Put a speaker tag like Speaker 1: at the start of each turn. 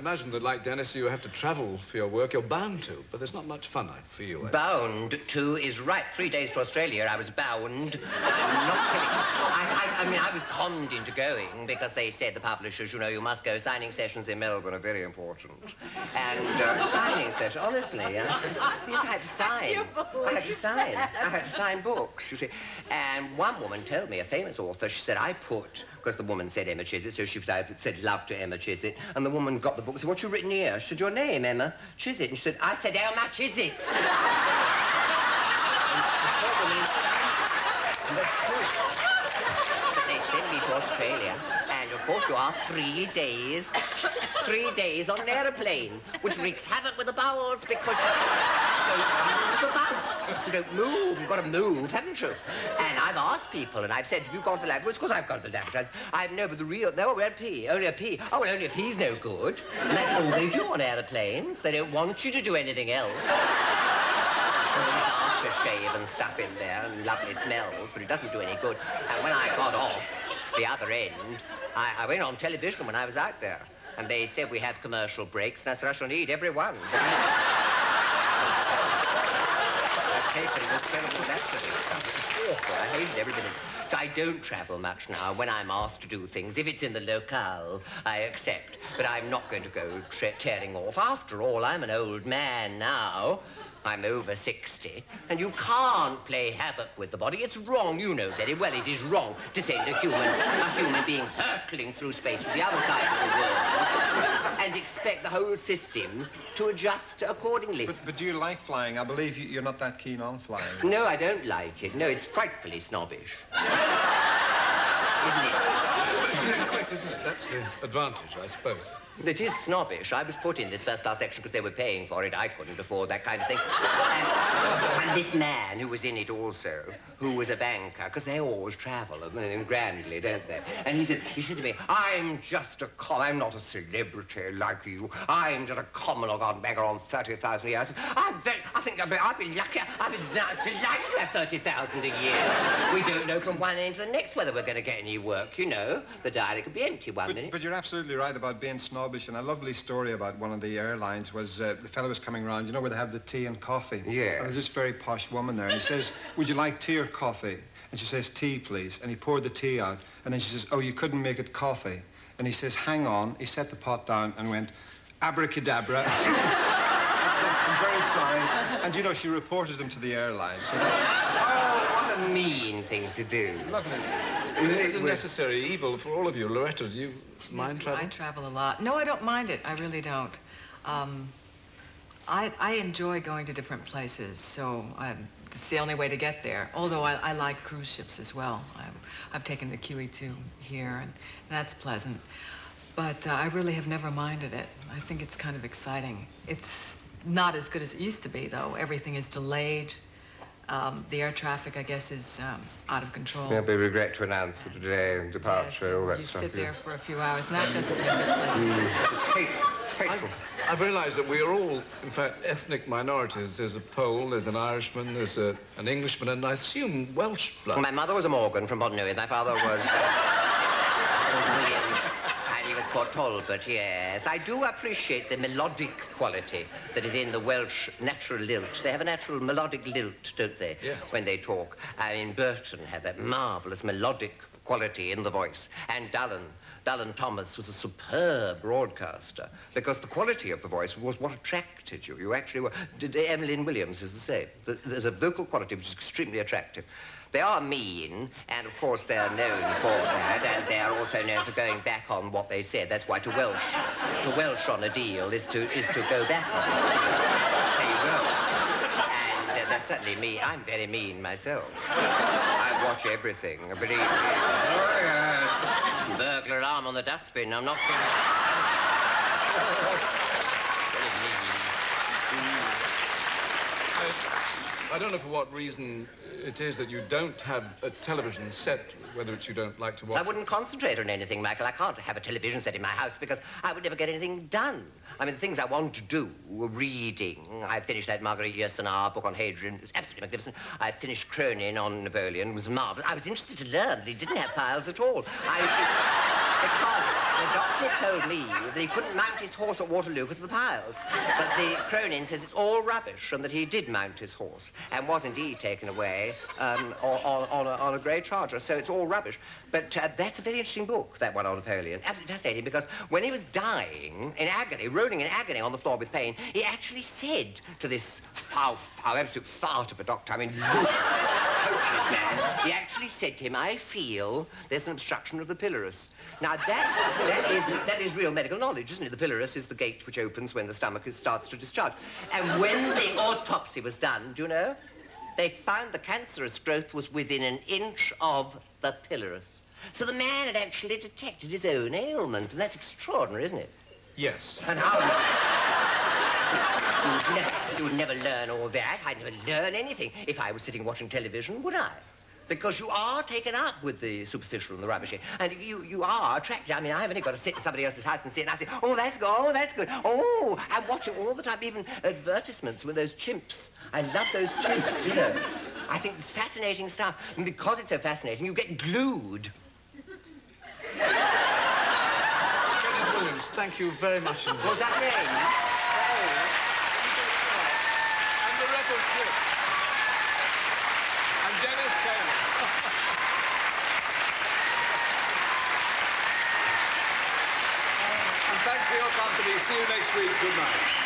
Speaker 1: imagine that, like Dennis, you have to travel for your work. You're bound to, but there's not much fun, I feel.
Speaker 2: Bound to is right. 3 days to Australia, I was bound. I'm not kidding. I mean, I was conned into going because they said, the publishers, you know, you must go. Signing sessions in Melbourne are very important. And signing sessions, honestly, yes, I had to sign. I had to sign books, you see. And one woman told me, a famous author, she said, I put, because the woman said Emma Chiswick, so she said love to Emma Chiswick. And the woman got the book and said, what you written here? She said, your name, Emma Chiswick. And she said, I said Emma Chiswick. But they sent me to Australia, and of course you are 3 days. 3 days on an aeroplane, which wreaks havoc with the bowels because you don't move. You've got to move, haven't you? And I've asked people, and I've said, have you got the laboratories? Of course I've got the laboratories. No, but the real, no, we're pee. Only a pee. Oh, well, only a pee's no good. And that's all they do on airplanes. They don't want you to do anything else. Aftershave and stuff in there and lovely smells, but it doesn't do any good. And when I got off the other end, I went on television when I was out there. And they said, we have commercial breaks. And I said, I shall need every one. I've taken this terrible laxative stuff. It's awful. I hated every bit of it. So I don't travel much now. When I'm asked to do things, if it's in the locale, I accept. But I'm not going to go tearing off. After all, I'm an old man now. I'm over 60, and you can't play havoc with the body. It's wrong, you know very well it is wrong to send a human being hurtling through space to the other side of the world and expect the whole system to adjust accordingly.
Speaker 3: But do you like flying? I believe you're not that keen on flying.
Speaker 2: No, I don't like it. No, it's frightfully snobbish. Isn't it?
Speaker 1: Isn't it? That's the advantage, I suppose.
Speaker 2: It is snobbish. I was put in this first-class section because they were paying for it. I couldn't afford that kind of thing. And this man who was in it also, who was a banker, because they always travel grandly, don't they? And he said to me, I'm not a celebrity like you. I'm just a common old banker on 30,000 a year. I think I'd be lucky. I'd be delighted to have 30,000 a year. We don't know from one end to the next whether we're going to get any work, you know. The diary could be empty one minute.
Speaker 3: But you're absolutely right about being snobbish. And a lovely story about one of the airlines was the fellow was coming around, you know, where they have the tea and coffee.
Speaker 2: Yeah.
Speaker 3: And there's this very posh woman there, and he says, would you like tea or coffee? And she says, tea, please. And he poured the tea out, and then she says, oh, you couldn't make it coffee. And he says, hang on. He set the pot down and went, abracadabra. I'm very sorry. And, you know, she reported him to the airline. So
Speaker 2: what a mean thing to do.
Speaker 3: Lovely.
Speaker 1: It's a necessary evil for all of you. Loretta, do you mind traveling?
Speaker 4: I travel a lot. No, I don't mind it. I really don't. I enjoy going to different places, so it's the only way to get there. Although I like cruise ships as well. I've taken the QE2 here, and that's pleasant. But I really have never minded it. I think it's kind of exciting. It's not as good as it used to be, though. Everything is delayed. The air traffic, I guess, is out of control.
Speaker 2: Yeah, we regret to announce the delay and departure, all that
Speaker 4: you
Speaker 2: stuff.
Speaker 4: sit there for a few hours, and that doesn't make it pleasant.
Speaker 2: It's hateful.
Speaker 1: I've realized that we are all, in fact, ethnic minorities. There's a Pole, there's an Irishman, there's an Englishman, and I assume Welsh blood.
Speaker 2: Well, my mother was a Morgan from Bodnewith. My father was Williams. And he was Port Talbot, yes. I do appreciate the melodic quality that is in the Welsh natural lilt. They have a natural melodic lilt, don't they?
Speaker 1: Yeah.
Speaker 2: When they talk. I mean, Burton had that marvellous melodic quality in the voice. And Dallin Thomas was a superb broadcaster because the quality of the voice was what attracted you. You actually were... Emmeline Williams is the same. There's a vocal quality which is extremely attractive. They are mean, and of course they're known for that, and they're also known for going back on what they said. That's why to Welsh on a deal is to go back on it. So you will. And that's certainly me. I'm very mean myself. I watch everything, believe me. Oh, yes. Burglar alarm on the dustbin. I'm not kidding. Very mean.
Speaker 1: I don't know for what reason it is that you don't have a television set, whether it's you don't like to watch.
Speaker 2: I wouldn't concentrate on anything, Michael. I can't have a television set in my house because I would never get anything done. I mean, the things I want to do, reading. I finished that Marguerite Yourcenar book on Hadrian. It was absolutely magnificent. I finished Cronin on Napoleon. It was marvellous. I was interested to learn that he didn't have piles at all. Because the doctor told me that he couldn't mount his horse at Waterloo because of the piles. But the Cronin says it's all rubbish and that he did mount his horse and was indeed taken away on a grey charger. So it's all rubbish. But that's a very interesting book, that one on Napoleon. Absolutely fascinating because when he was dying in agony, rolling in agony on the floor with pain, he actually said to this foul, absolute fart of a doctor, I mean, hopeless man, he actually said to him, I feel there's an obstruction of the pylorus. Now, that is real medical knowledge, isn't it? The pylorus is the gate which opens when the stomach starts to discharge. And when the autopsy was done, do you know, they found the cancerous growth was within an inch of the pylorus. So the man had actually detected his own ailment, and that's extraordinary, isn't it?
Speaker 1: Yes.
Speaker 2: And how... You would never learn all that. I'd never learn anything if I was sitting watching television, would I? Because you are taken up with the superficial and the rubbishy. And you are attracted. I mean, I've only got to sit in somebody else's house and see it, and I say, oh, that's good, oh, that's good. Oh, I'm watching all the time, even advertisements with those chimps. I love those chimps, you know. I think it's fascinating stuff. And because it's so fascinating, you get glued.
Speaker 1: Kenneth Williams, thank you very much indeed.
Speaker 2: Was that name?
Speaker 1: And Loretta Smith. And Dennis Taylor. And thanks for your company. See you next week. Good night.